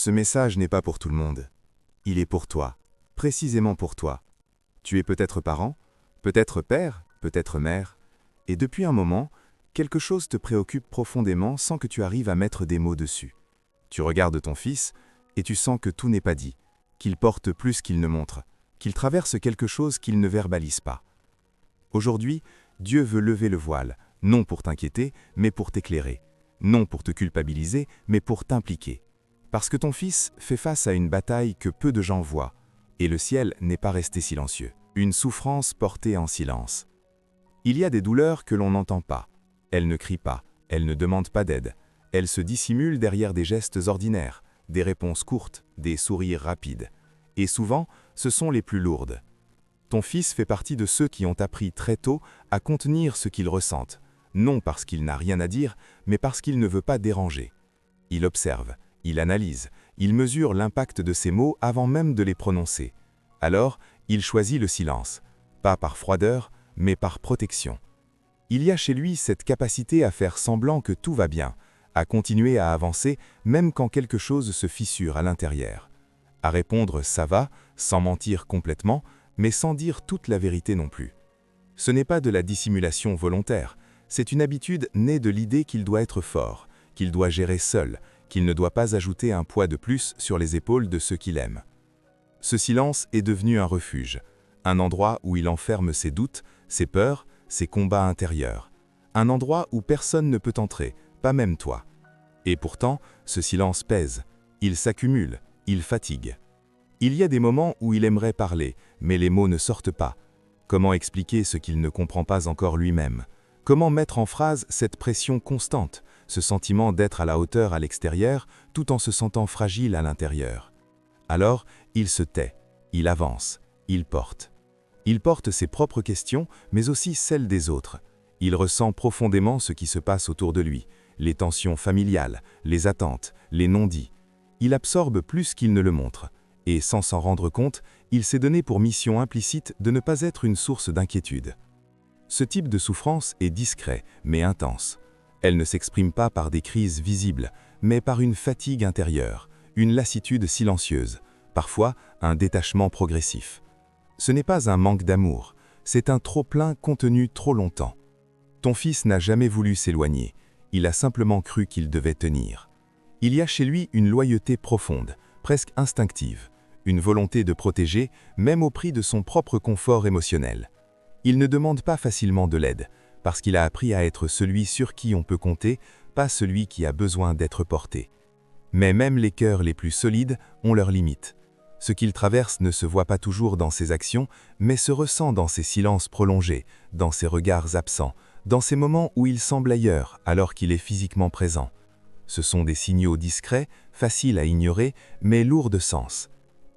Ce message n'est pas pour tout le monde. Il est pour toi, précisément pour toi. Tu es peut-être parent, peut-être père, peut-être mère, et depuis un moment, quelque chose te préoccupe profondément sans que tu arrives à mettre des mots dessus. Tu regardes ton fils et tu sens que tout n'est pas dit, qu'il porte plus qu'il ne montre, qu'il traverse quelque chose qu'il ne verbalise pas. Aujourd'hui, Dieu veut lever le voile, non pour t'inquiéter, mais pour t'éclairer, non pour te culpabiliser, mais pour t'impliquer. Parce que ton fils fait face à une bataille que peu de gens voient, et le ciel n'est pas resté silencieux. Une souffrance portée en silence. Il y a des douleurs que l'on n'entend pas. Elles ne crient pas, elles ne demandent pas d'aide. Elles se dissimulent derrière des gestes ordinaires, des réponses courtes, des sourires rapides. Et souvent, ce sont les plus lourdes. Ton fils fait partie de ceux qui ont appris très tôt à contenir ce qu'ils ressentent, non parce qu'il n'a rien à dire, mais parce qu'il ne veut pas déranger. Il observe, il analyse, il mesure l'impact de ses mots avant même de les prononcer. Alors, il choisit le silence, pas par froideur, mais par protection. Il y a chez lui cette capacité à faire semblant que tout va bien, à continuer à avancer même quand quelque chose se fissure à l'intérieur. À répondre « ça va », sans mentir complètement, mais sans dire toute la vérité non plus. Ce n'est pas de la dissimulation volontaire, c'est une habitude née de l'idée qu'il doit être fort, qu'il doit gérer seul, qu'il ne doit pas ajouter un poids de plus sur les épaules de ceux qu'il aime. Ce silence est devenu un refuge, un endroit où il enferme ses doutes, ses peurs, ses combats intérieurs. Un endroit où personne ne peut entrer, pas même toi. Et pourtant, ce silence pèse, il s'accumule, il fatigue. Il y a des moments où il aimerait parler, mais les mots ne sortent pas. Comment expliquer ce qu'il ne comprend pas encore lui-même? Comment mettre en phrase cette pression constante, ce sentiment d'être à la hauteur à l'extérieur, tout en se sentant fragile à l'intérieur? Alors, il se tait, il avance, il porte. Il porte ses propres questions, mais aussi celles des autres. Il ressent profondément ce qui se passe autour de lui, les tensions familiales, les attentes, les non-dits. Il absorbe plus qu'il ne le montre, et sans s'en rendre compte, il s'est donné pour mission implicite de ne pas être une source d'inquiétude. Ce type de souffrance est discret, mais intense. Elle ne s'exprime pas par des crises visibles, mais par une fatigue intérieure, une lassitude silencieuse, parfois un détachement progressif. Ce n'est pas un manque d'amour, c'est un trop-plein contenu trop longtemps. Ton fils n'a jamais voulu s'éloigner, il a simplement cru qu'il devait tenir. Il y a chez lui une loyauté profonde, presque instinctive, une volonté de protéger, même au prix de son propre confort émotionnel. Il ne demande pas facilement de l'aide, parce qu'il a appris à être celui sur qui on peut compter, pas celui qui a besoin d'être porté. Mais même les cœurs les plus solides ont leurs limites. Ce qu'il traverse ne se voit pas toujours dans ses actions, mais se ressent dans ses silences prolongés, dans ses regards absents, dans ces moments où il semble ailleurs alors qu'il est physiquement présent. Ce sont des signaux discrets, faciles à ignorer, mais lourds de sens.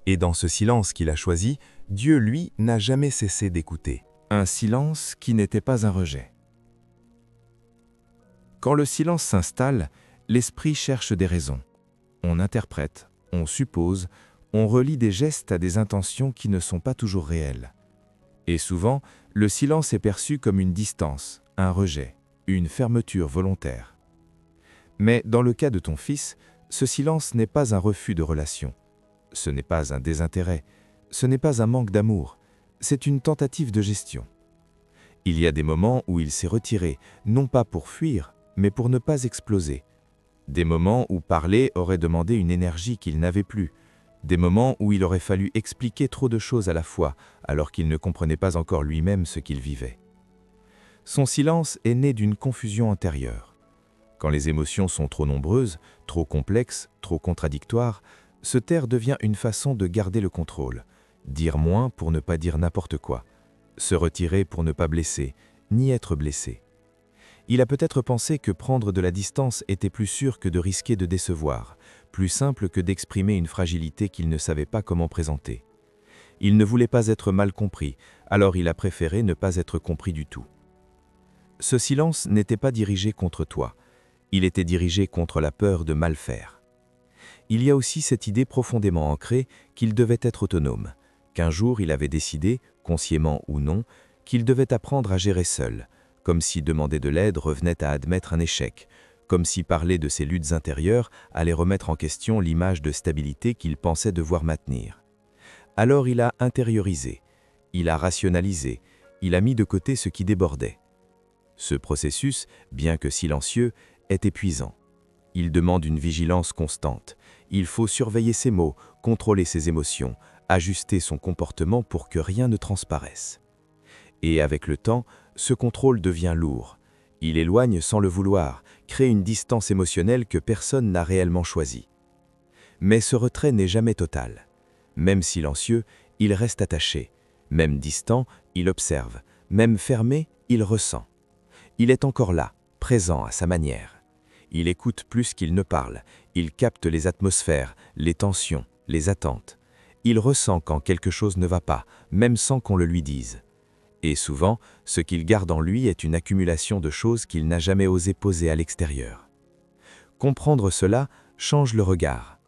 Et dans ce silence qu'il a choisi, Dieu, lui, n'a jamais cessé d'écouter. Un silence qui n'était pas un rejet. Quand le silence s'installe, l'esprit cherche des raisons. On interprète, on suppose, on relie des gestes à des intentions qui ne sont pas toujours réelles. Et souvent, le silence est perçu comme une distance, un rejet, une fermeture volontaire. Mais dans le cas de ton fils, ce silence n'est pas un refus de relation. Ce n'est pas un désintérêt, ce n'est pas un manque d'amour, c'est une tentative de gestion. Il y a des moments où il s'est retiré, non pas pour fuir, mais pour ne pas exploser. Des moments où parler aurait demandé une énergie qu'il n'avait plus. Des moments où il aurait fallu expliquer trop de choses à la fois, alors qu'il ne comprenait pas encore lui-même ce qu'il vivait. Son silence est né d'une confusion intérieure. Quand les émotions sont trop nombreuses, trop complexes, trop contradictoires, se taire devient une façon de garder le contrôle. Dire moins pour ne pas dire n'importe quoi. Se retirer pour ne pas blesser, ni être blessé. Il a peut-être pensé que prendre de la distance était plus sûr que de risquer de décevoir, plus simple que d'exprimer une fragilité qu'il ne savait pas comment présenter. Il ne voulait pas être mal compris, alors il a préféré ne pas être compris du tout. Ce silence n'était pas dirigé contre toi, il était dirigé contre la peur de mal faire. Il y a aussi cette idée profondément ancrée qu'il devait être autonome, qu'un jour il avait décidé, consciemment ou non, qu'il devait apprendre à gérer seul, comme si demander de l'aide revenait à admettre un échec, comme si parler de ses luttes intérieures allait remettre en question l'image de stabilité qu'il pensait devoir maintenir. Alors il a intériorisé, il a rationalisé, il a mis de côté ce qui débordait. Ce processus, bien que silencieux, est épuisant. Il demande une vigilance constante. Il faut surveiller ses mots, contrôler ses émotions, ajuster son comportement pour que rien ne transparaisse. Et avec le temps, ce contrôle devient lourd. Il éloigne sans le vouloir, crée une distance émotionnelle que personne n'a réellement choisie. Mais ce retrait n'est jamais total. Même silencieux, il reste attaché. Même distant, il observe. Même fermé, il ressent. Il est encore là, présent à sa manière. Il écoute plus qu'il ne parle. Il capte les atmosphères, les tensions, les attentes. Il ressent quand quelque chose ne va pas, même sans qu'on le lui dise. Et souvent, ce qu'il garde en lui est une accumulation de choses qu'il n'a jamais osé poser à l'extérieur. Comprendre cela change le regard.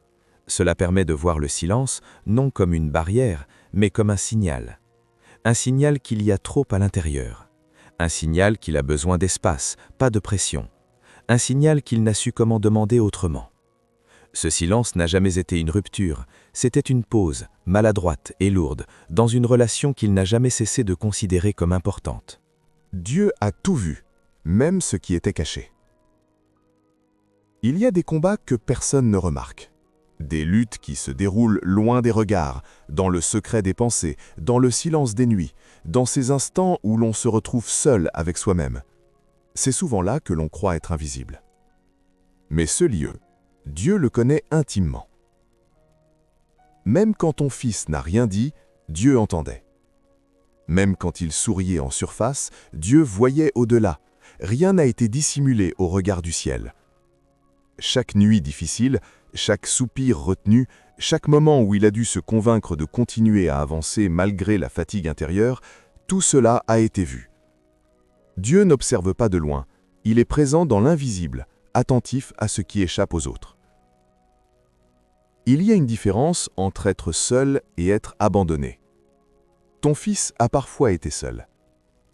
Cela permet de voir le silence non comme une barrière, mais comme un signal. Un signal qu'il y a trop à l'intérieur. Un signal qu'il a besoin d'espace, pas de pression. Un signal qu'il n'a su comment demander autrement. Ce silence n'a jamais été une rupture, c'était une pause, maladroite et lourde, dans une relation qu'il n'a jamais cessé de considérer comme importante. Dieu a tout vu, même ce qui était caché. Il y a des combats que personne ne remarque. Des luttes qui se déroulent loin des regards, dans le secret des pensées, dans le silence des nuits, dans ces instants où l'on se retrouve seul avec soi-même. C'est souvent là que l'on croit être invisible. Mais ce lieu, Dieu le connaît intimement. Même quand ton fils n'a rien dit, Dieu entendait. Même quand il souriait en surface, Dieu voyait au-delà. Rien n'a été dissimulé au regard du ciel. Chaque nuit difficile, chaque soupir retenu, chaque moment où il a dû se convaincre de continuer à avancer malgré la fatigue intérieure, tout cela a été vu. Dieu n'observe pas de loin, il est présent dans l'invisible, attentif à ce qui échappe aux autres. Il y a une différence entre être seul et être abandonné. Ton fils a parfois été seul.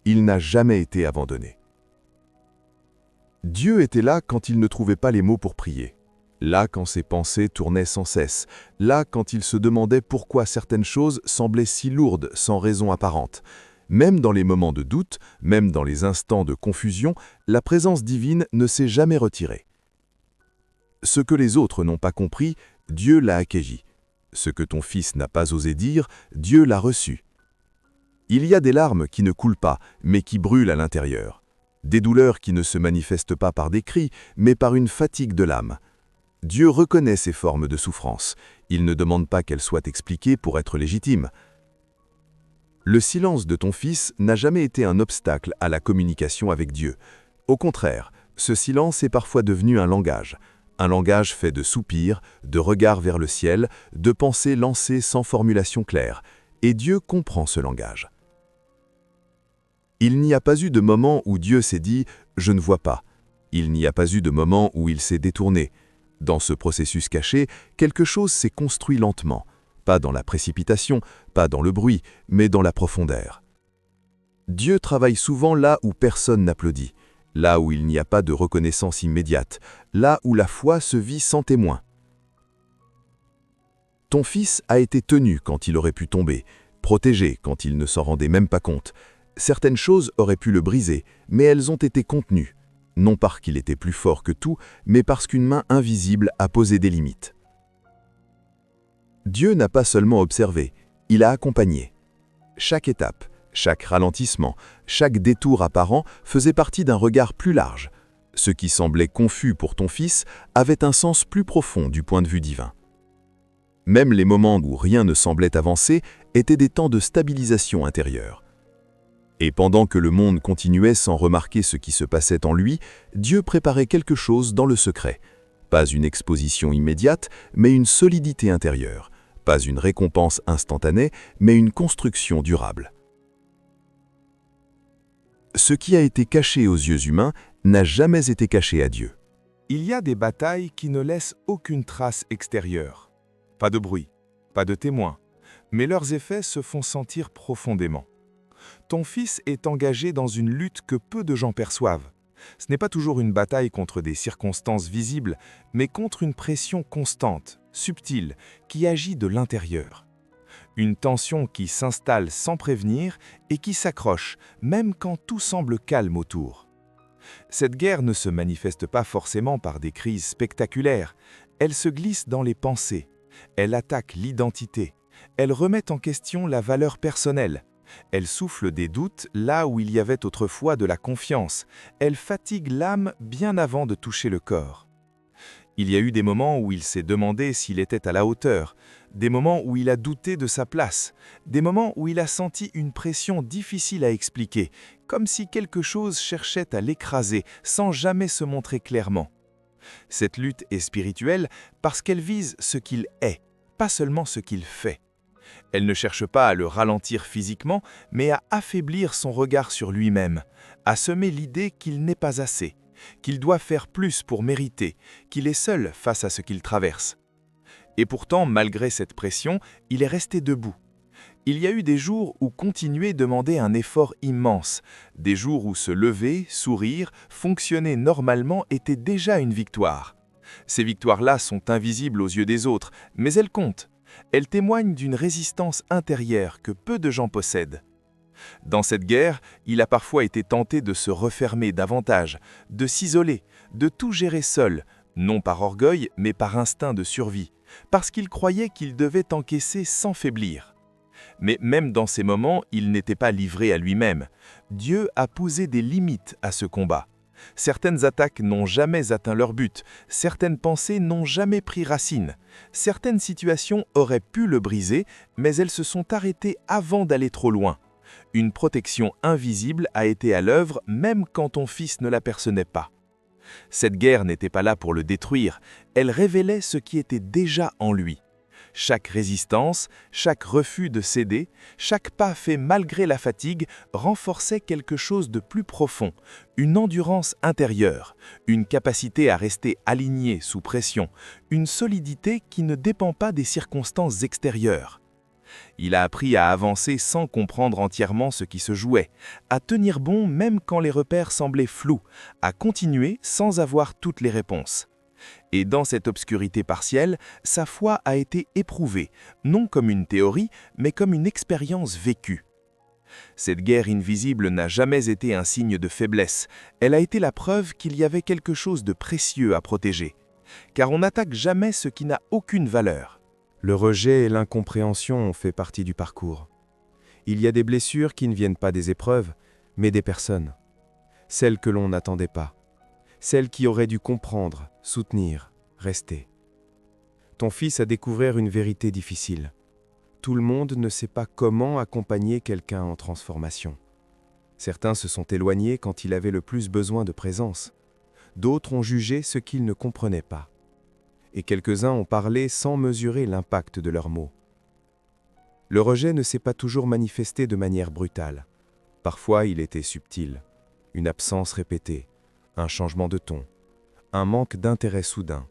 Il n'a jamais été abandonné. Dieu était là quand il ne trouvait pas les mots pour prier. Là quand ses pensées tournaient sans cesse. Là quand il se demandait pourquoi certaines choses semblaient si lourdes sans raison apparente. Même dans les moments de doute, même dans les instants de confusion, la présence divine ne s'est jamais retirée. Ce que les autres n'ont pas compris, Dieu l'a accueilli. Ce que ton fils n'a pas osé dire, Dieu l'a reçu. Il y a des larmes qui ne coulent pas, mais qui brûlent à l'intérieur. Des douleurs qui ne se manifestent pas par des cris, mais par une fatigue de l'âme. Dieu reconnaît ces formes de souffrance. Il ne demande pas qu'elles soient expliquées pour être légitimes. Le silence de ton fils n'a jamais été un obstacle à la communication avec Dieu. Au contraire, ce silence est parfois devenu un langage fait de soupirs, de regards vers le ciel, de pensées lancées sans formulation claire. Et Dieu comprend ce langage. Il n'y a pas eu de moment où Dieu s'est dit « je ne vois pas ». Il n'y a pas eu de moment où il s'est détourné. Dans ce processus caché, quelque chose s'est construit lentement. Pas dans la précipitation, pas dans le bruit, mais dans la profondeur. Dieu travaille souvent là où personne n'applaudit, là où il n'y a pas de reconnaissance immédiate, là où la foi se vit sans témoin. Ton fils a été tenu quand il aurait pu tomber, protégé quand il ne s'en rendait même pas compte. Certaines choses auraient pu le briser, mais elles ont été contenues, non parce qu'il était plus fort que tout, mais parce qu'une main invisible a posé des limites. Dieu n'a pas seulement observé, il a accompagné. Chaque étape, chaque ralentissement, chaque détour apparent faisait partie d'un regard plus large. Ce qui semblait confus pour ton fils avait un sens plus profond du point de vue divin. Même les moments où rien ne semblait avancer étaient des temps de stabilisation intérieure. Et pendant que le monde continuait sans remarquer ce qui se passait en lui, Dieu préparait quelque chose dans le secret. Pas une exposition immédiate, mais une solidité intérieure. Pas une récompense instantanée, mais une construction durable. Ce qui a été caché aux yeux humains n'a jamais été caché à Dieu. Il y a des batailles qui ne laissent aucune trace extérieure. Pas de bruit, pas de témoins, mais leurs effets se font sentir profondément. Ton fils est engagé dans une lutte que peu de gens perçoivent. Ce n'est pas toujours une bataille contre des circonstances visibles, mais contre une pression constante, subtile, qui agit de l'intérieur. Une tension qui s'installe sans prévenir et qui s'accroche, même quand tout semble calme autour. Cette guerre ne se manifeste pas forcément par des crises spectaculaires, elle se glisse dans les pensées, elle attaque l'identité, elle remet en question la valeur personnelle, elle souffle des doutes là où il y avait autrefois de la confiance, elle fatigue l'âme bien avant de toucher le corps. Il y a eu des moments où il s'est demandé s'il était à la hauteur, des moments où il a douté de sa place, des moments où il a senti une pression difficile à expliquer, comme si quelque chose cherchait à l'écraser sans jamais se montrer clairement. Cette lutte est spirituelle parce qu'elle vise ce qu'il est, pas seulement ce qu'il fait. Elle ne cherche pas à le ralentir physiquement, mais à affaiblir son regard sur lui-même, à semer l'idée qu'il n'est pas assez, qu'il doit faire plus pour mériter, qu'il est seul face à ce qu'il traverse. Et pourtant, malgré cette pression, il est resté debout. Il y a eu des jours où continuer demandait un effort immense, des jours où se lever, sourire, fonctionner normalement était déjà une victoire. Ces victoires-là sont invisibles aux yeux des autres, mais elles comptent. Elles témoignent d'une résistance intérieure que peu de gens possèdent. Dans cette guerre, il a parfois été tenté de se refermer davantage, de s'isoler, de tout gérer seul, non par orgueil, mais par instinct de survie, parce qu'il croyait qu'il devait encaisser sans faiblir. Mais même dans ces moments, il n'était pas livré à lui-même. Dieu a posé des limites à ce combat. Certaines attaques n'ont jamais atteint leur but, certaines pensées n'ont jamais pris racine, certaines situations auraient pu le briser, mais elles se sont arrêtées avant d'aller trop loin. Une protection invisible a été à l'œuvre même quand ton fils ne l'apercevait pas. Cette guerre n'était pas là pour le détruire, elle révélait ce qui était déjà en lui. Chaque résistance, chaque refus de céder, chaque pas fait malgré la fatigue renforçait quelque chose de plus profond, une endurance intérieure, une capacité à rester aligné sous pression, une solidité qui ne dépend pas des circonstances extérieures. Il a appris à avancer sans comprendre entièrement ce qui se jouait, à tenir bon même quand les repères semblaient flous, à continuer sans avoir toutes les réponses. Et dans cette obscurité partielle, sa foi a été éprouvée, non comme une théorie, mais comme une expérience vécue. Cette guerre invisible n'a jamais été un signe de faiblesse, elle a été la preuve qu'il y avait quelque chose de précieux à protéger. Car on n'attaque jamais ce qui n'a aucune valeur. Le rejet et l'incompréhension ont fait partie du parcours. Il y a des blessures qui ne viennent pas des épreuves, mais des personnes. Celles que l'on n'attendait pas. Celles qui auraient dû comprendre, soutenir, rester. Ton fils a découvert une vérité difficile. Tout le monde ne sait pas comment accompagner quelqu'un en transformation. Certains se sont éloignés quand il avait le plus besoin de présence. D'autres ont jugé ce qu'ils ne comprenaient pas. Et quelques-uns ont parlé sans mesurer l'impact de leurs mots. Le rejet ne s'est pas toujours manifesté de manière brutale. Parfois, il était subtil. Une absence répétée. Un changement de ton, un manque d'intérêt soudain,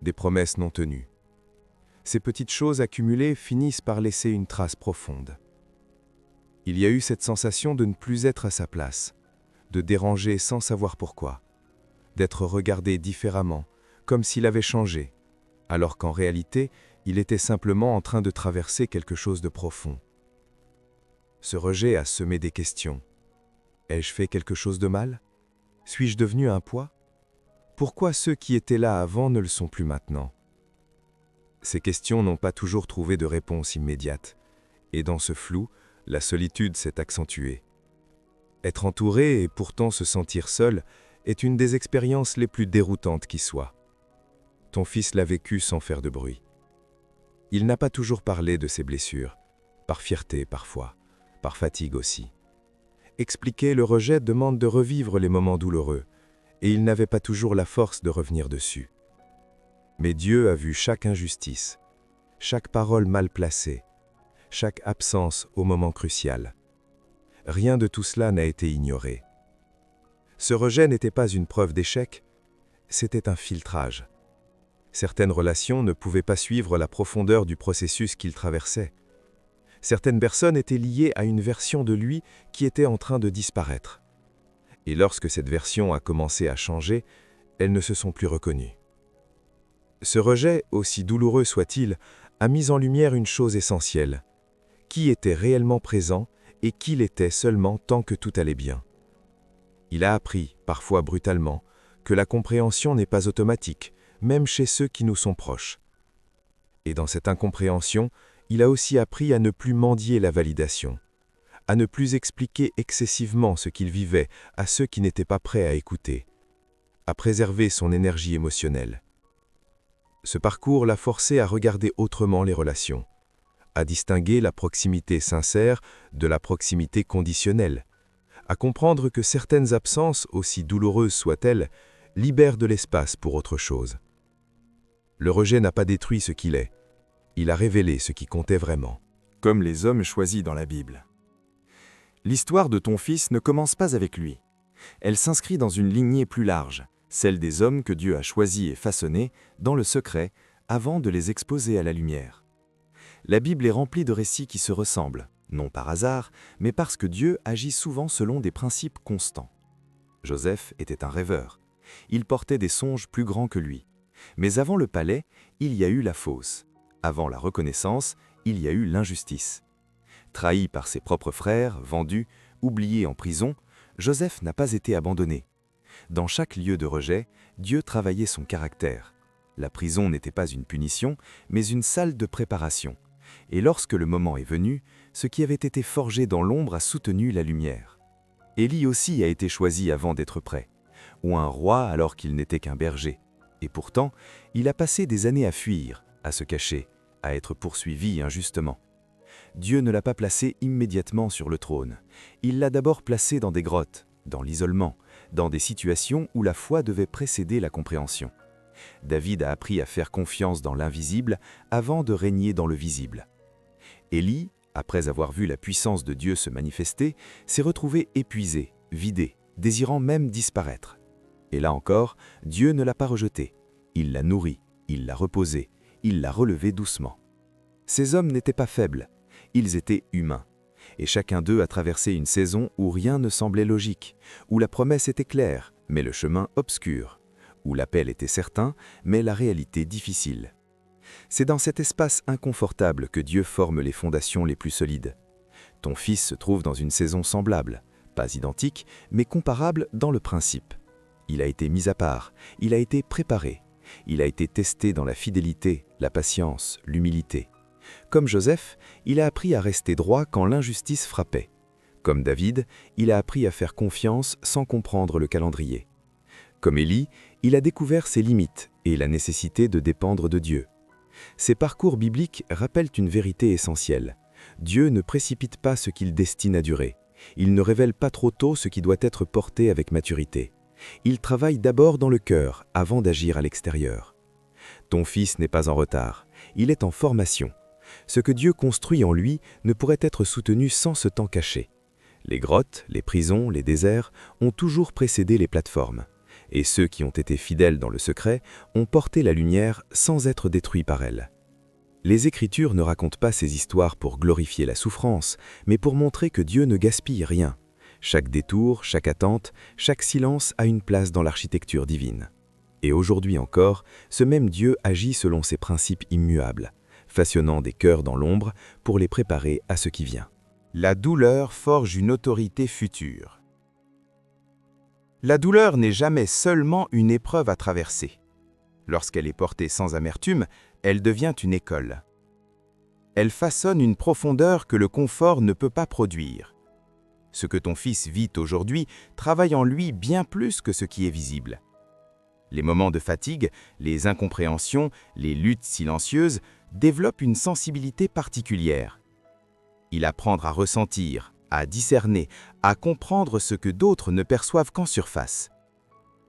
des promesses non tenues. Ces petites choses accumulées finissent par laisser une trace profonde. Il y a eu cette sensation de ne plus être à sa place, de déranger sans savoir pourquoi, d'être regardé différemment, comme s'il avait changé, alors qu'en réalité, il était simplement en train de traverser quelque chose de profond. Ce rejet a semé des questions. Ai-je fait quelque chose de mal ? Suis-je devenu un poids ? Pourquoi ceux qui étaient là avant ne le sont plus maintenant ? Ces questions n'ont pas toujours trouvé de réponse immédiate. Et dans ce flou, la solitude s'est accentuée. Être entouré et pourtant se sentir seul est une des expériences les plus déroutantes qui soient. Ton fils l'a vécu sans faire de bruit. Il n'a pas toujours parlé de ses blessures, par fierté parfois, par fatigue aussi. Expliquer le rejet demande de revivre les moments douloureux, et il n'avait pas toujours la force de revenir dessus. Mais Dieu a vu chaque injustice, chaque parole mal placée, chaque absence au moment crucial. Rien de tout cela n'a été ignoré. Ce rejet n'était pas une preuve d'échec, c'était un filtrage. Certaines relations ne pouvaient pas suivre la profondeur du processus qu'il traversait. Certaines personnes étaient liées à une version de lui qui était en train de disparaître. Et lorsque cette version a commencé à changer, elles ne se sont plus reconnues. Ce rejet, aussi douloureux soit-il, a mis en lumière une chose essentielle. Qui était réellement présent et qui l'était seulement tant que tout allait bien. Il a appris, parfois brutalement, que la compréhension n'est pas automatique, même chez ceux qui nous sont proches. Et dans cette incompréhension, il a aussi appris à ne plus mendier la validation, à ne plus expliquer excessivement ce qu'il vivait à ceux qui n'étaient pas prêts à écouter, à préserver son énergie émotionnelle. Ce parcours l'a forcé à regarder autrement les relations, à distinguer la proximité sincère de la proximité conditionnelle, à comprendre que certaines absences, aussi douloureuses soient-elles, libèrent de l'espace pour autre chose. Le rejet n'a pas détruit ce qu'il est, il a révélé ce qui comptait vraiment. Comme les hommes choisis dans la Bible. L'histoire de ton fils ne commence pas avec lui. Elle s'inscrit dans une lignée plus large, celle des hommes que Dieu a choisis et façonnés dans le secret avant de les exposer à la lumière. La Bible est remplie de récits qui se ressemblent, non par hasard, mais parce que Dieu agit souvent selon des principes constants. Joseph était un rêveur. Il portait des songes plus grands que lui. Mais avant le palais, il y a eu la fosse. Avant la reconnaissance, il y a eu l'injustice. Trahi par ses propres frères, vendu, oublié en prison, Joseph n'a pas été abandonné. Dans chaque lieu de rejet, Dieu travaillait son caractère. La prison n'était pas une punition, mais une salle de préparation. Et lorsque le moment est venu, ce qui avait été forgé dans l'ombre a soutenu la lumière. Élie aussi a été choisi avant d'être prêt, ou un roi alors qu'il n'était qu'un berger. Et pourtant, il a passé des années à fuir, à se cacher, à être poursuivi injustement. Dieu ne l'a pas placé immédiatement sur le trône. Il l'a d'abord placé dans des grottes, dans l'isolement, dans des situations où la foi devait précéder la compréhension. David a appris à faire confiance dans l'invisible avant de régner dans le visible. Élie, après avoir vu la puissance de Dieu se manifester, s'est retrouvé épuisé, vidé, désirant même disparaître. Et là encore, Dieu ne l'a pas rejeté. Il l'a nourri, il l'a reposé, il l'a relevé doucement. Ces hommes n'étaient pas faibles, ils étaient humains. Et chacun d'eux a traversé une saison où rien ne semblait logique, où la promesse était claire, mais le chemin obscur, où l'appel était certain, mais la réalité difficile. C'est dans cet espace inconfortable que Dieu forme les fondations les plus solides. Ton fils se trouve dans une saison semblable, pas identique, mais comparable dans le principe. Il a été mis à part, il a été préparé, il a été testé dans la fidélité, la patience, l'humilité. Comme Joseph, il a appris à rester droit quand l'injustice frappait. Comme David, il a appris à faire confiance sans comprendre le calendrier. Comme Élie, il a découvert ses limites et la nécessité de dépendre de Dieu. Ces parcours bibliques rappellent une vérité essentielle. Dieu ne précipite pas ce qu'il destine à durer. Il ne révèle pas trop tôt ce qui doit être porté avec maturité. Il travaille d'abord dans le cœur avant d'agir à l'extérieur. Ton fils n'est pas en retard, il est en formation. Ce que Dieu construit en lui ne pourrait être soutenu sans ce temps caché. Les grottes, les prisons, les déserts ont toujours précédé les plateformes. Et ceux qui ont été fidèles dans le secret ont porté la lumière sans être détruits par elle. Les Écritures ne racontent pas ces histoires pour glorifier la souffrance, mais pour montrer que Dieu ne gaspille rien. Chaque détour, chaque attente, chaque silence a une place dans l'architecture divine. Et aujourd'hui encore, ce même Dieu agit selon ses principes immuables, façonnant des cœurs dans l'ombre pour les préparer à ce qui vient. La douleur forge une autorité future. La douleur n'est jamais seulement une épreuve à traverser. Lorsqu'elle est portée sans amertume, elle devient une école. Elle façonne une profondeur que le confort ne peut pas produire. Ce que ton fils vit aujourd'hui travaille en lui bien plus que ce qui est visible. Les moments de fatigue, les incompréhensions, les luttes silencieuses développent une sensibilité particulière. Il apprendra à ressentir, à discerner, à comprendre ce que d'autres ne perçoivent qu'en surface.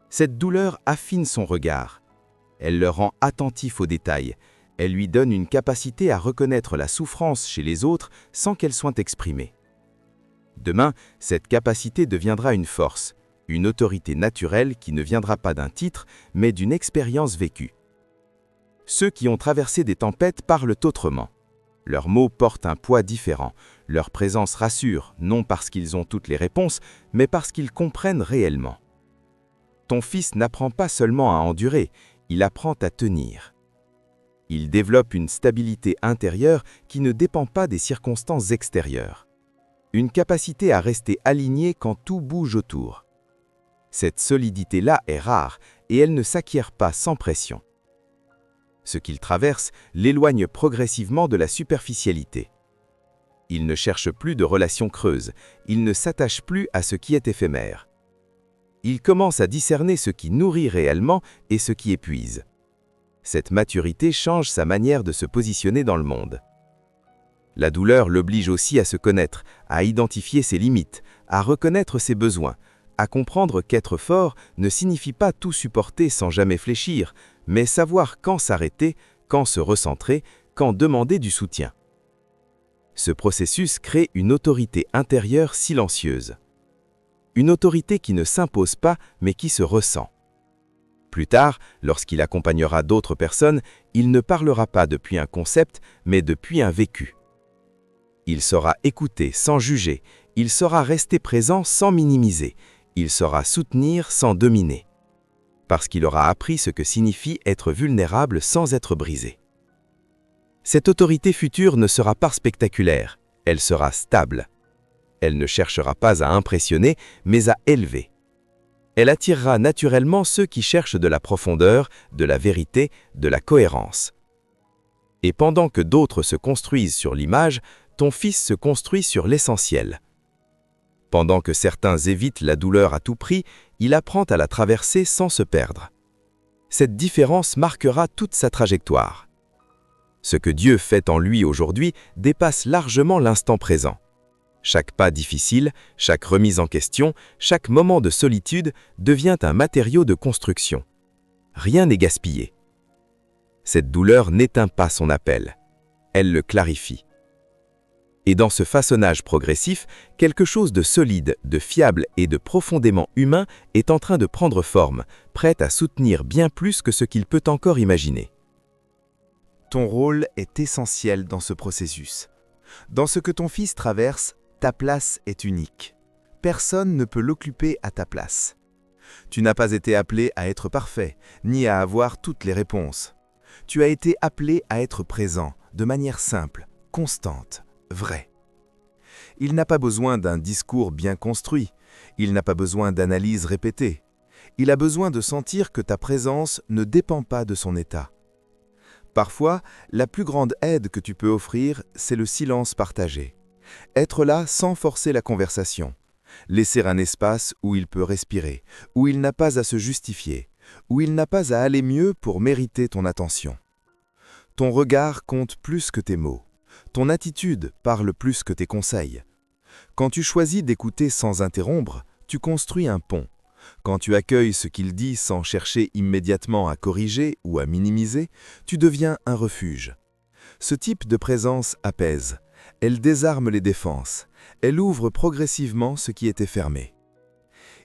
Cette douleur affine son regard. Elle le rend attentif aux détails. Elle lui donne une capacité à reconnaître la souffrance chez les autres sans qu'elle soit exprimée. Demain, cette capacité deviendra une force, une autorité naturelle qui ne viendra pas d'un titre, mais d'une expérience vécue. Ceux qui ont traversé des tempêtes parlent autrement. Leurs mots portent un poids différent. Leur présence rassure, non parce qu'ils ont toutes les réponses, mais parce qu'ils comprennent réellement. Ton fils n'apprend pas seulement à endurer, il apprend à tenir. Il développe une stabilité intérieure qui ne dépend pas des circonstances extérieures. Une capacité à rester aligné quand tout bouge autour. Cette solidité-là est rare et elle ne s'acquiert pas sans pression. Ce qu'il traverse l'éloigne progressivement de la superficialité. Il ne cherche plus de relations creuses, il ne s'attache plus à ce qui est éphémère. Il commence à discerner ce qui nourrit réellement et ce qui épuise. Cette maturité change sa manière de se positionner dans le monde. La douleur l'oblige aussi à se connaître, à identifier ses limites, à reconnaître ses besoins, à comprendre qu'être fort ne signifie pas tout supporter sans jamais fléchir, mais savoir quand s'arrêter, quand se recentrer, quand demander du soutien. Ce processus crée une autorité intérieure silencieuse. Une autorité qui ne s'impose pas, mais qui se ressent. Plus tard, lorsqu'il accompagnera d'autres personnes, il ne parlera pas depuis un concept, mais depuis un vécu. Il saura écouter sans juger, il saura rester présent sans minimiser, il saura soutenir sans dominer. Parce qu'il aura appris ce que signifie être vulnérable sans être brisé. Cette autorité future ne sera pas spectaculaire, elle sera stable. Elle ne cherchera pas à impressionner, mais à élever. Elle attirera naturellement ceux qui cherchent de la profondeur, de la vérité, de la cohérence. Et pendant que d'autres se construisent sur l'image, ton fils se construit sur l'essentiel. Pendant que certains évitent la douleur à tout prix, il apprend à la traverser sans se perdre. Cette différence marquera toute sa trajectoire. Ce que Dieu fait en lui aujourd'hui dépasse largement l'instant présent. Chaque pas difficile, chaque remise en question, chaque moment de solitude devient un matériau de construction. Rien n'est gaspillé. Cette douleur n'éteint pas son appel. Elle le clarifie. Et dans ce façonnage progressif, quelque chose de solide, de fiable et de profondément humain est en train de prendre forme, prêt à soutenir bien plus que ce qu'il peut encore imaginer. Ton rôle est essentiel dans ce processus. Dans ce que ton fils traverse, ta place est unique. Personne ne peut l'occuper à ta place. Tu n'as pas été appelé à être parfait, ni à avoir toutes les réponses. Tu as été appelé à être présent, de manière simple, constante, vraie. Il n'a pas besoin d'un discours bien construit, il n'a pas besoin d'analyses répétées. Il a besoin de sentir que ta présence ne dépend pas de son état. Parfois, la plus grande aide que tu peux offrir, c'est le silence partagé. Être là sans forcer la conversation. Laisser un espace où il peut respirer, où il n'a pas à se justifier, où il n'a pas à aller mieux pour mériter ton attention. Ton regard compte plus que tes mots. Ton attitude parle plus que tes conseils. Quand tu choisis d'écouter sans interrompre, tu construis un pont. Quand tu accueilles ce qu'il dit sans chercher immédiatement à corriger ou à minimiser, tu deviens un refuge. Ce type de présence apaise. Elle désarme les défenses. Elle ouvre progressivement ce qui était fermé.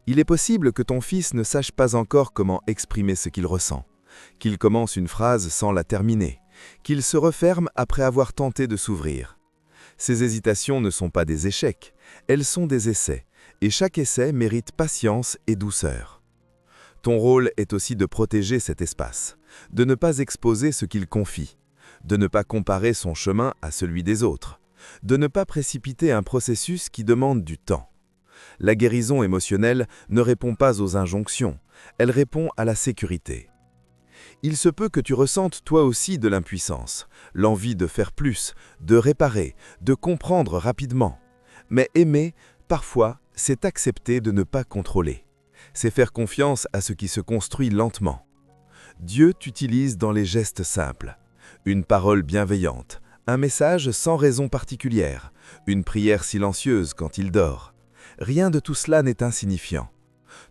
Il est possible que ton fils ne sache pas encore comment exprimer ce qu'il ressent, qu'il commence une phrase sans la terminer, qu'il se referme après avoir tenté de s'ouvrir. Ces hésitations ne sont pas des échecs, elles sont des essais, et chaque essai mérite patience et douceur. Ton rôle est aussi de protéger cet espace, de ne pas exposer ce qu'il confie, de ne pas comparer son chemin à celui des autres, de ne pas précipiter un processus qui demande du temps. La guérison émotionnelle ne répond pas aux injonctions, elle répond à la sécurité. Il se peut que tu ressentes toi aussi de l'impuissance, l'envie de faire plus, de réparer, de comprendre rapidement. Mais aimer, parfois, c'est accepter de ne pas contrôler. C'est faire confiance à ce qui se construit lentement. Dieu t'utilise dans les gestes simples. Une parole bienveillante, un message sans raison particulière, une prière silencieuse quand il dort. Rien de tout cela n'est insignifiant.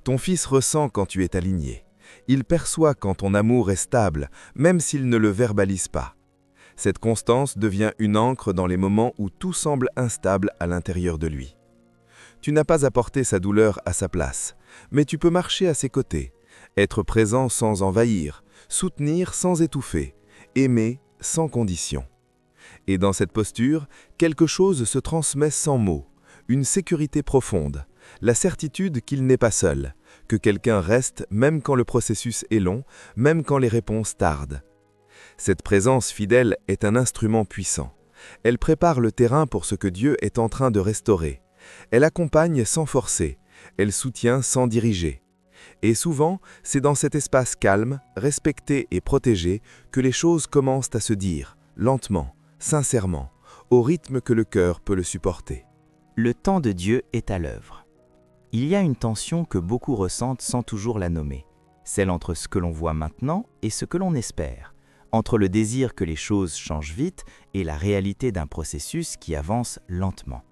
Ton fils ressent quand tu es aligné. Il perçoit quand ton amour est stable, même s'il ne le verbalise pas. Cette constance devient une ancre dans les moments où tout semble instable à l'intérieur de lui. Tu n'as pas apporté sa douleur à sa place, mais tu peux marcher à ses côtés, être présent sans envahir, soutenir sans étouffer, aimer sans condition. Et dans cette posture, quelque chose se transmet sans mots, une sécurité profonde, la certitude qu'il n'est pas seul, que quelqu'un reste même quand le processus est long, même quand les réponses tardent. Cette présence fidèle est un instrument puissant. Elle prépare le terrain pour ce que Dieu est en train de restaurer. Elle accompagne sans forcer, elle soutient sans diriger. Et souvent, c'est dans cet espace calme, respecté et protégé que les choses commencent à se dire, lentement, sincèrement, au rythme que le cœur peut le supporter. Le temps de Dieu est à l'œuvre. Il y a une tension que beaucoup ressentent sans toujours la nommer, celle entre ce que l'on voit maintenant et ce que l'on espère, entre le désir que les choses changent vite et la réalité d'un processus qui avance lentement.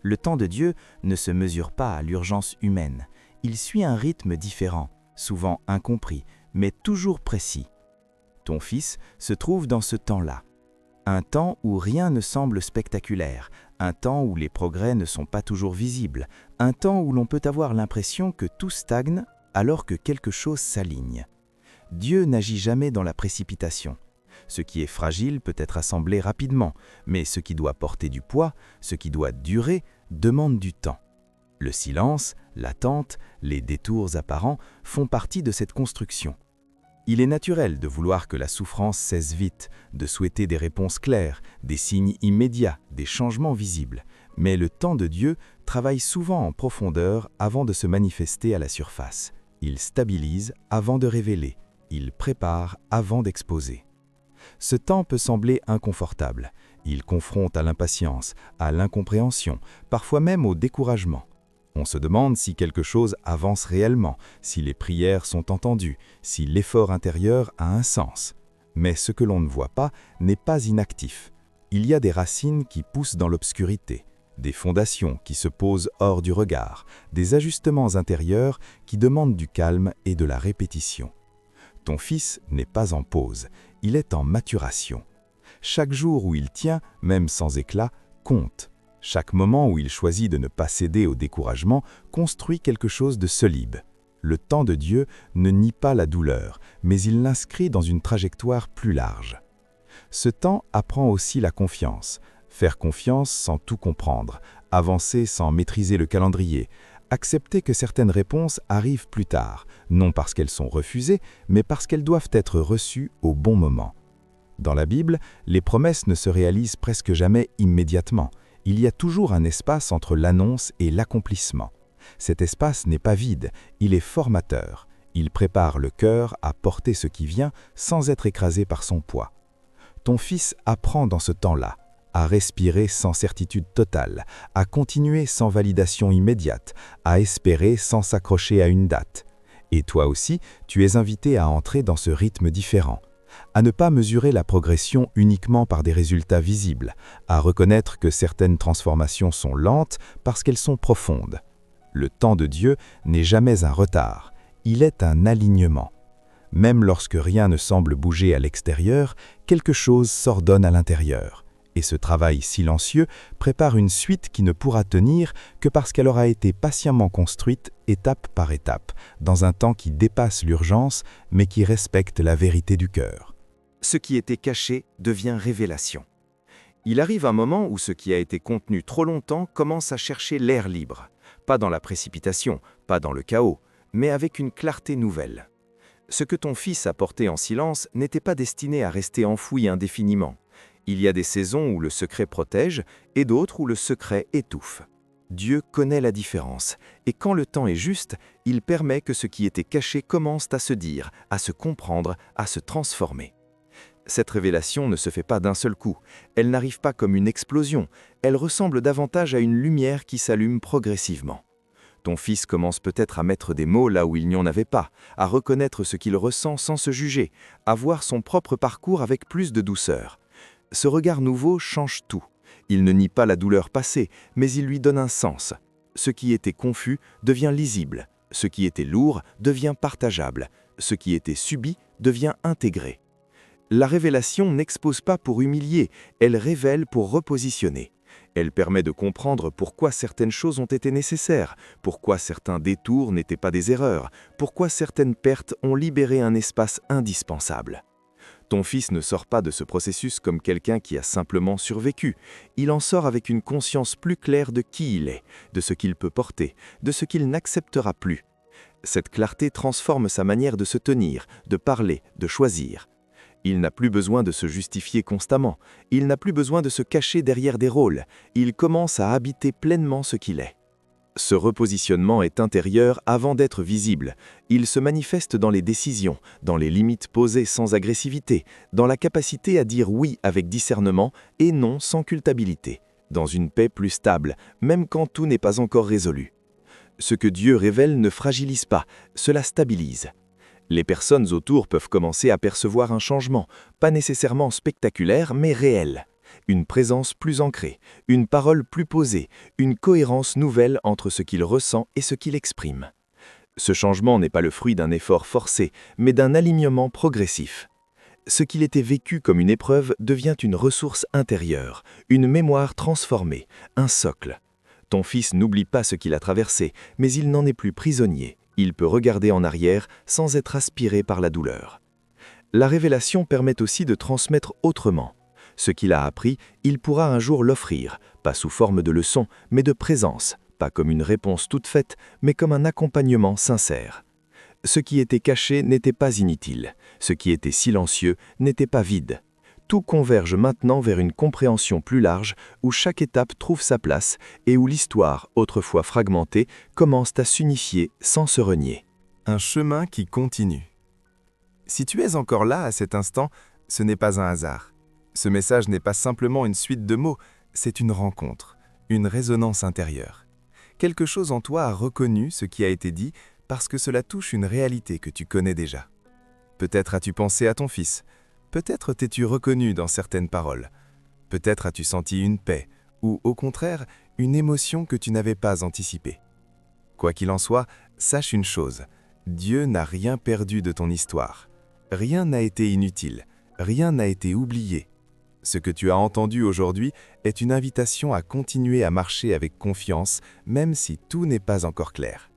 Le temps de Dieu ne se mesure pas à l'urgence humaine, il suit un rythme différent, souvent incompris, mais toujours précis. Ton fils se trouve dans ce temps-là, un temps où rien ne semble spectaculaire, un temps où les progrès ne sont pas toujours visibles, un temps où l'on peut avoir l'impression que tout stagne alors que quelque chose s'aligne. Dieu n'agit jamais dans la précipitation. Ce qui est fragile peut être assemblé rapidement, mais ce qui doit porter du poids, ce qui doit durer, demande du temps. Le silence, l'attente, les détours apparents font partie de cette construction. Il est naturel de vouloir que la souffrance cesse vite, de souhaiter des réponses claires, des signes immédiats, des changements visibles. Mais le temps de Dieu travaille souvent en profondeur avant de se manifester à la surface. Il stabilise avant de révéler. Il prépare avant d'exposer. Ce temps peut sembler inconfortable. Il confronte à l'impatience, à l'incompréhension, parfois même au découragement. On se demande si quelque chose avance réellement, si les prières sont entendues, si l'effort intérieur a un sens. Mais ce que l'on ne voit pas n'est pas inactif. Il y a des racines qui poussent dans l'obscurité, des fondations qui se posent hors du regard, des ajustements intérieurs qui demandent du calme et de la répétition. Ton fils n'est pas en pause, il est en maturation. Chaque jour où il tient, même sans éclat, compte. Chaque moment où il choisit de ne pas céder au découragement construit quelque chose de solide. Le temps de Dieu ne nie pas la douleur, mais il l'inscrit dans une trajectoire plus large. Ce temps apprend aussi la confiance. Faire confiance sans tout comprendre, avancer sans maîtriser le calendrier, accepter que certaines réponses arrivent plus tard, non parce qu'elles sont refusées, mais parce qu'elles doivent être reçues au bon moment. Dans la Bible, les promesses ne se réalisent presque jamais immédiatement. Il y a toujours un espace entre l'annonce et l'accomplissement. Cet espace n'est pas vide, il est formateur. Il prépare le cœur à porter ce qui vient sans être écrasé par son poids. Ton fils apprend dans ce temps-là, à respirer sans certitude totale, à continuer sans validation immédiate, à espérer sans s'accrocher à une date. Et toi aussi, tu es invité à entrer dans ce rythme différent, à ne pas mesurer la progression uniquement par des résultats visibles, à reconnaître que certaines transformations sont lentes parce qu'elles sont profondes. Le temps de Dieu n'est jamais un retard, il est un alignement. Même lorsque rien ne semble bouger à l'extérieur, quelque chose s'ordonne à l'intérieur. Et ce travail silencieux prépare une suite qui ne pourra tenir que parce qu'elle aura été patiemment construite étape par étape, dans un temps qui dépasse l'urgence, mais qui respecte la vérité du cœur. Ce qui était caché devient révélation. Il arrive un moment où ce qui a été contenu trop longtemps commence à chercher l'air libre, pas dans la précipitation, pas dans le chaos, mais avec une clarté nouvelle. Ce que ton fils a porté en silence n'était pas destiné à rester enfoui indéfiniment. Il y a des saisons où le secret protège et d'autres où le secret étouffe. Dieu connaît la différence, et quand le temps est juste, il permet que ce qui était caché commence à se dire, à se comprendre, à se transformer. Cette révélation ne se fait pas d'un seul coup, elle n'arrive pas comme une explosion, elle ressemble davantage à une lumière qui s'allume progressivement. Ton fils commence peut-être à mettre des mots là où il n'y en avait pas, à reconnaître ce qu'il ressent sans se juger, à voir son propre parcours avec plus de douceur. Ce regard nouveau change tout. Il ne nie pas la douleur passée, mais il lui donne un sens. Ce qui était confus devient lisible, ce qui était lourd devient partageable, ce qui était subi devient intégré. La révélation n'expose pas pour humilier, elle révèle pour repositionner. Elle permet de comprendre pourquoi certaines choses ont été nécessaires, pourquoi certains détours n'étaient pas des erreurs, pourquoi certaines pertes ont libéré un espace indispensable. Ton fils ne sort pas de ce processus comme quelqu'un qui a simplement survécu. Il en sort avec une conscience plus claire de qui il est, de ce qu'il peut porter, de ce qu'il n'acceptera plus. Cette clarté transforme sa manière de se tenir, de parler, de choisir. Il n'a plus besoin de se justifier constamment. Il n'a plus besoin de se cacher derrière des rôles. Il commence à habiter pleinement ce qu'il est. Ce repositionnement est intérieur avant d'être visible. Il se manifeste dans les décisions, dans les limites posées sans agressivité, dans la capacité à dire oui avec discernement et non sans culpabilité, dans une paix plus stable, même quand tout n'est pas encore résolu. Ce que Dieu révèle ne fragilise pas, cela stabilise. Les personnes autour peuvent commencer à percevoir un changement, pas nécessairement spectaculaire, mais réel. Une présence plus ancrée, une parole plus posée, une cohérence nouvelle entre ce qu'il ressent et ce qu'il exprime. Ce changement n'est pas le fruit d'un effort forcé, mais d'un alignement progressif. Ce qu'il était vécu comme une épreuve devient une ressource intérieure, une mémoire transformée, un socle. Ton fils n'oublie pas ce qu'il a traversé, mais il n'en est plus prisonnier. Il peut regarder en arrière sans être aspiré par la douleur. La révélation permet aussi de transmettre autrement. Ce qu'il a appris, il pourra un jour l'offrir, pas sous forme de leçon, mais de présence, pas comme une réponse toute faite, mais comme un accompagnement sincère. Ce qui était caché n'était pas inutile, ce qui était silencieux n'était pas vide. Tout converge maintenant vers une compréhension plus large où chaque étape trouve sa place et où l'histoire, autrefois fragmentée, commence à s'unifier sans se renier. Un chemin qui continue. Si tu es encore là à cet instant, ce n'est pas un hasard. Ce message n'est pas simplement une suite de mots, c'est une rencontre, une résonance intérieure. Quelque chose en toi a reconnu ce qui a été dit parce que cela touche une réalité que tu connais déjà. Peut-être as-tu pensé à ton fils, peut-être t'es-tu reconnu dans certaines paroles, peut-être as-tu senti une paix ou au contraire une émotion que tu n'avais pas anticipée. Quoi qu'il en soit, sache une chose, Dieu n'a rien perdu de ton histoire. Rien n'a été inutile, rien n'a été oublié. Ce que tu as entendu aujourd'hui est une invitation à continuer à marcher avec confiance, même si tout n'est pas encore clair.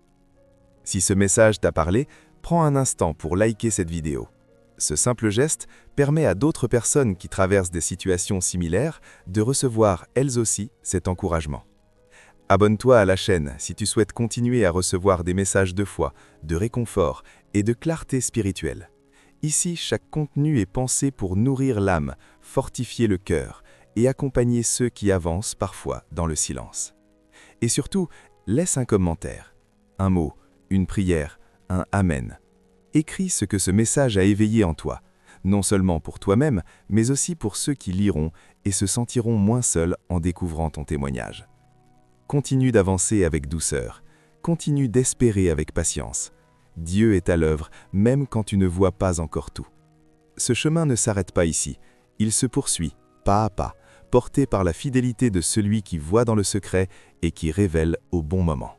Si ce message t'a parlé, prends un instant pour liker cette vidéo. Ce simple geste permet à d'autres personnes qui traversent des situations similaires de recevoir elles aussi cet encouragement. Abonne-toi à la chaîne si tu souhaites continuer à recevoir des messages de foi, de réconfort et de clarté spirituelle. Ici, chaque contenu est pensé pour nourrir l'âme, fortifier le cœur et accompagner ceux qui avancent parfois dans le silence. Et surtout, laisse un commentaire, un mot, une prière, un Amen. Écris ce que ce message a éveillé en toi, non seulement pour toi-même, mais aussi pour ceux qui liront et se sentiront moins seuls en découvrant ton témoignage. Continue d'avancer avec douceur, continue d'espérer avec patience. Dieu est à l'œuvre, même quand tu ne vois pas encore tout. Ce chemin ne s'arrête pas ici, il se poursuit, pas à pas, porté par la fidélité de celui qui voit dans le secret et qui révèle au bon moment.